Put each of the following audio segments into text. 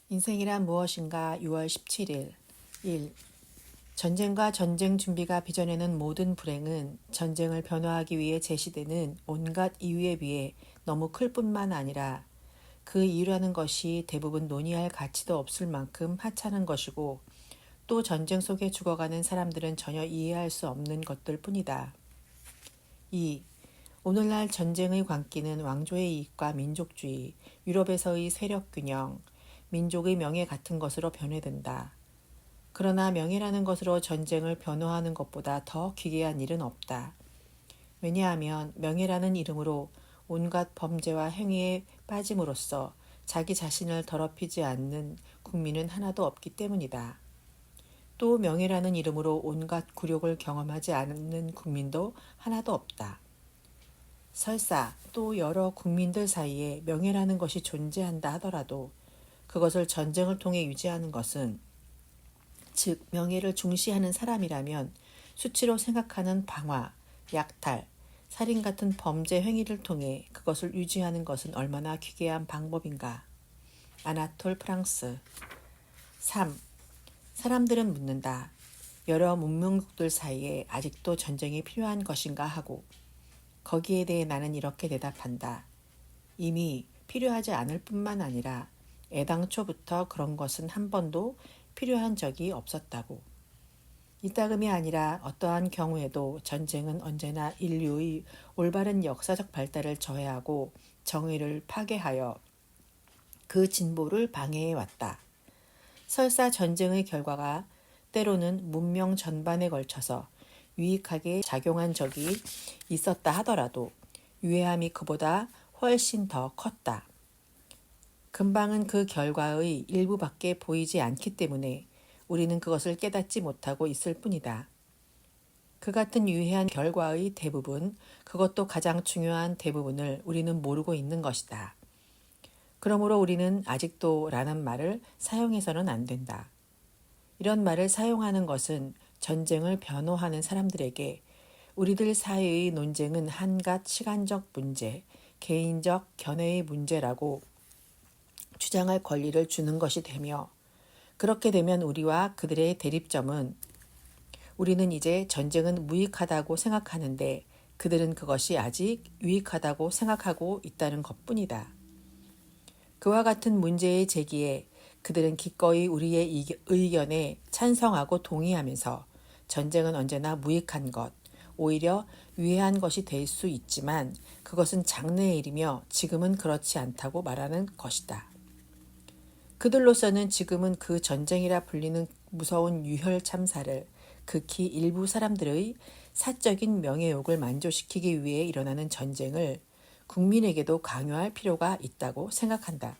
인생이란 무엇인가 6월 17일 1. 전쟁과 전쟁 준비가 빚어내는 모든 불행은 전쟁을 변호하기 위해 제시되는 온갖 이유에 비해 너무 클 뿐만 아니라 그 이유라는 것이 대부분 논의할 가치도 없을 만큼 하찮은 것이고 또 전쟁 속에 죽어가는 사람들은 전혀 이해할 수 없는 것들 뿐이다. 2. 오늘날 전쟁의 광기는 왕조의 이익과 민족주의, 유럽에서의 세력균형, 민족의 명예 같은 것으로 변해든다. 그러나 명예라는 것으로 전쟁을 변호하는 것보다 더 기괴한 일은 없다. 왜냐하면 명예라는 이름으로 온갖 범죄와 행위에 빠짐으로써 자기 자신을 더럽히지 않는 국민은 하나도 없기 때문이다. 또 명예라는 이름으로 온갖 굴욕을 경험하지 않는 국민도 하나도 없다. 설사 또 여러 국민들 사이에 명예라는 것이 존재한다 하더라도 그것을 전쟁을 통해 유지하는 것은 즉 명예를 중시하는 사람이라면 수치로 생각하는 방화, 약탈, 살인 같은 범죄 행위를 통해 그것을 유지하는 것은 얼마나 기괴한 방법인가. 아나톨 프랑스. 3. 사람들은 묻는다. 여러 문명국들 사이에 아직도 전쟁이 필요한 것인가 하고 거기에 대해 나는 이렇게 대답한다. 이미 필요하지 않을 뿐만 아니라 애당초부터 그런 것은 한 번도 필요한 적이 없었다고. 이따금이 아니라 어떠한 경우에도 전쟁은 언제나 인류의 올바른 역사적 발달을 저해하고 정의를 파괴하여 그 진보를 방해해 왔다. 설사 전쟁의 결과가 때로는 문명 전반에 걸쳐서 유익하게 작용한 적이 있었다 하더라도 유해함이 그보다 훨씬 더 컸다. 금방은 그 결과의 일부밖에 보이지 않기 때문에 우리는 그것을 깨닫지 못하고 있을 뿐이다. 그 같은 유해한 결과의 대부분, 그것도 가장 중요한 대부분을 우리는 모르고 있는 것이다. 그러므로 우리는 아직도 라는 말을 사용해서는 안 된다. 이런 말을 사용하는 것은 전쟁을 변호하는 사람들에게 우리들 사이의 논쟁은 한갓 시간적 문제, 개인적 견해의 문제라고 주장할 권리를 주는 것이 되며 그렇게 되면 우리와 그들의 대립점은 우리는 이제 전쟁은 무익하다고 생각하는데 그들은 그것이 아직 유익하다고 생각하고 있다는 것뿐이다. 그와 같은 문제의 제기에 그들은 기꺼이 우리의 의견에 찬성하고 동의하면서 전쟁은 언제나 무익한 것, 오히려 유해한 것이 될 수 있지만 그것은 장래의 일이며 지금은 그렇지 않다고 말하는 것이다. 그들로서는 지금은 그 전쟁이라 불리는 무서운 유혈 참사를 극히 일부 사람들의 사적인 명예욕을 만족시키기 위해 일어나는 전쟁을 국민에게도 강요할 필요가 있다고 생각한다.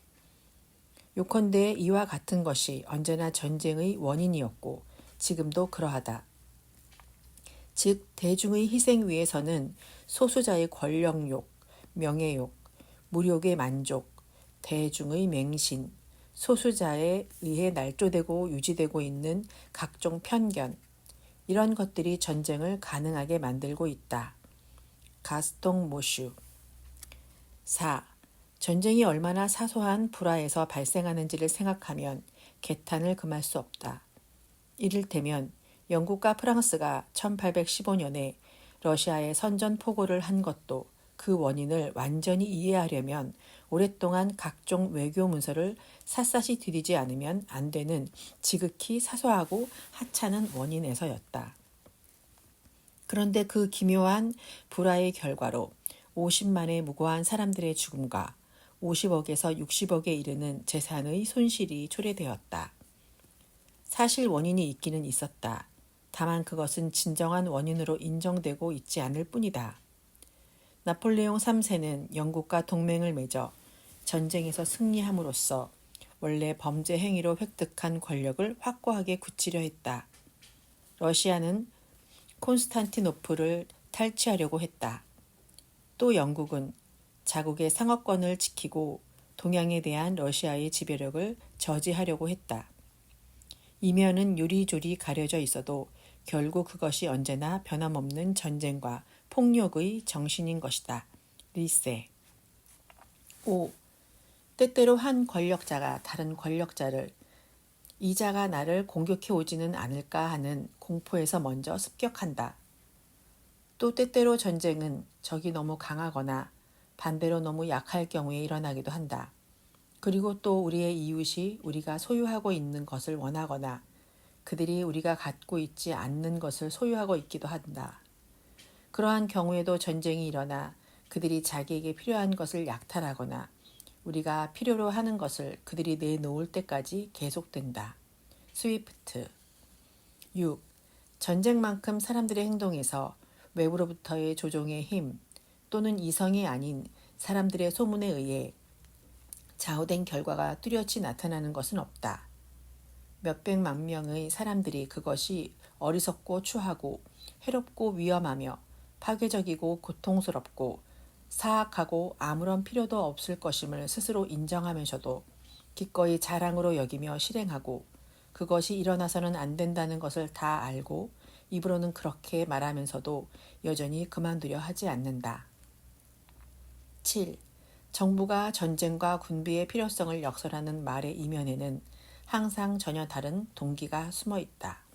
요컨대 이와 같은 것이 언제나 전쟁의 원인이었고 지금도 그러하다. 즉 대중의 희생 위에서는 소수자의 권력욕, 명예욕, 무력의 만족, 대중의 맹신, 소수자에 의해 날조되고 유지되고 있는 각종 편견, 이런 것들이 전쟁을 가능하게 만들고 있다. 가스통 모슈. 4. 전쟁이 얼마나 사소한 불화에서 발생하는지를 생각하면 개탄을 금할 수 없다. 이를테면 영국과 프랑스가 1815년에 러시아에 선전포고를 한 것도 그 원인을 완전히 이해하려면 오랫동안 각종 외교 문서를 샅샅이 들이지 않으면 안 되는 지극히 사소하고 하찮은 원인에서였다. 그런데 그 기묘한 불화의 결과로 50만의 무고한 사람들의 죽음과 50억에서 60억에 이르는 재산의 손실이 초래되었다. 사실 원인이 있기는 있었다. 다만 그것은 진정한 원인으로 인정되고 있지 않을 뿐이다. 나폴레옹 3세는 영국과 동맹을 맺어 전쟁에서 승리함으로써 원래 범죄 행위로 획득한 권력을 확고하게 굳히려 했다. 러시아는 콘스탄티노플을 탈취하려고 했다. 또 영국은 자국의 상업권을 지키고 동양에 대한 러시아의 지배력을 저지하려고 했다. 이면은 요리조리 가려져 있어도 결국 그것이 언제나 변함없는 전쟁과 폭력의 정신인 것이다. 리세. 5. 때때로 한 권력자가 다른 권력자를 이 자가 나를 공격해 오지는 않을까 하는 공포에서 먼저 습격한다. 또 때때로 전쟁은 적이 너무 강하거나 반대로 너무 약할 경우에 일어나기도 한다. 그리고 또 우리의 이웃이 우리가 소유하고 있는 것을 원하거나 그들이 우리가 갖고 있지 않는 것을 소유하고 있기도 한다. 그러한 경우에도 전쟁이 일어나 그들이 자기에게 필요한 것을 약탈하거나 우리가 필요로 하는 것을 그들이 내놓을 때까지 계속된다. 스위프트 6. 전쟁만큼 사람들의 행동에서 외부로부터의 조종의 힘 또는 이성이 아닌 사람들의 소문에 의해 좌우된 결과가 뚜렷이 나타나는 것은 없다. 몇백만 명의 사람들이 그것이 어리석고 추하고 해롭고 위험하며 파괴적이고 고통스럽고 사악하고 아무런 필요도 없을 것임을 스스로 인정하면서도 기꺼이 자랑으로 여기며 실행하고 그것이 일어나서는 안 된다는 것을 다 알고 입으로는 그렇게 말하면서도 여전히 그만두려 하지 않는다. 7. 정부가 전쟁과 군비의 필요성을 역설하는 말의 이면에는 항상 전혀 다른 동기가 숨어 있다.